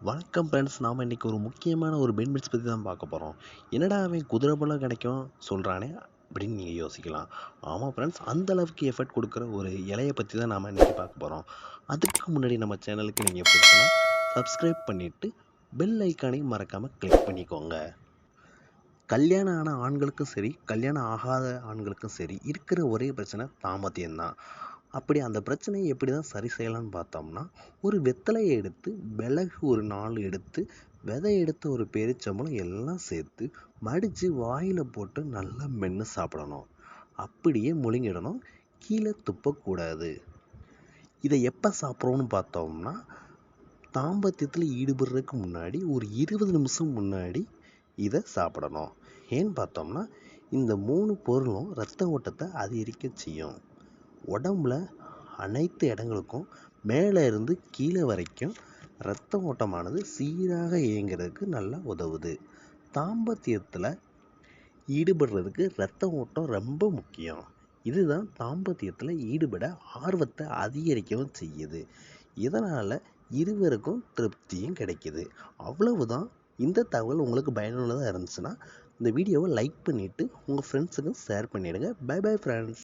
வணக்கம் ஃப்ரெண்ட்ஸ். நாம் இன்றைக்கி ஒரு முக்கியமான ஒரு பெனிஃபிட்ஸ் பற்றி தான் பார்க்க போகிறோம். என்னடா அவன் குதிரை பலம் கிடைக்கும் சொல்கிறானே அப்படின்னு நீங்கள் யோசிக்கலாம். ஆமாம் ஃப்ரெண்ட்ஸ், அந்தளவுக்கு எஃபர்ட் கொடுக்குற ஒரு இலையை பற்றி தான் நாம் இன்றைக்கி பார்க்க போகிறோம். அதுக்கு முன்னாடி நம்ம சேனலுக்கு நீங்கள் பிடிச்சினா சப்ஸ்கிரைப் பண்ணிவிட்டு பெல் ஐக்கானையும் மறக்காமல் கிளிக் பண்ணிக்கோங்க. கல்யாணம் ஆன ஆண்களுக்கும் சரி, கல்யாணம் ஆகாத ஆண்களுக்கும் சரி இருக்கிற ஒரே பிரச்சனை தாம்பத்தியம்தான். அப்படி அந்த பிரச்சனையை எப்படி தான் சரி செய்யலாம்னு பார்த்தோம்னா, ஒரு வெத்தலையை எடுத்து, மிளகு ஒரு 4 எடுத்து, விதை எடுத்து ஒரு பேரிச்சம்பழம் எல்லாம் சேர்த்து மடித்து வாயில் போட்டு நல்லா மென்று சாப்பிடணும். அப்படியே முழுங்கிடணும். கீழே துப்பக்கூடாது. இதை எப்போ சாப்பிட்றோன்னு பார்த்தோம்னா, தாம்பத்தியத்தில் ஈடுபடுறதுக்கு முன்னாடி ஒரு 20 நிமிஷம் முன்னாடி இதை சாப்பிடணும். ஏன்னு பார்த்தோம்னா, இந்த 3 பொருளும் இரத்த ஓட்டத்தை அதிகரிக்க செய்யும். உடம்புல அனைத்து இடங்களுக்கும் மேலே இருந்து கீழே வரைக்கும் இரத்த ஓட்டமானது சீராக இயங்கிறதுக்கு நல்லா உதவுது. தாம்பத்தியத்தில் ஈடுபடுறதுக்கு இரத்த ஓட்டம் ரொம்ப முக்கியம். இதுதான் தாம்பத்தியத்தில் ஈடுபட ஆர்வத்தை அதிகரிக்கவும் செய்யுது. இதனால் இருவருக்கும் திருப்தியும் கிடைக்கிது. அவ்வளவுதான். இந்த தகவல் உங்களுக்கு பயனுள்ளதாக இருந்துச்சுன்னா இந்த வீடியோவை லைக் பண்ணிவிட்டு உங்கள் ஃப்ரெண்ட்ஸுக்கும் ஷேர் பண்ணிவிடுங்க. Bye bye friends.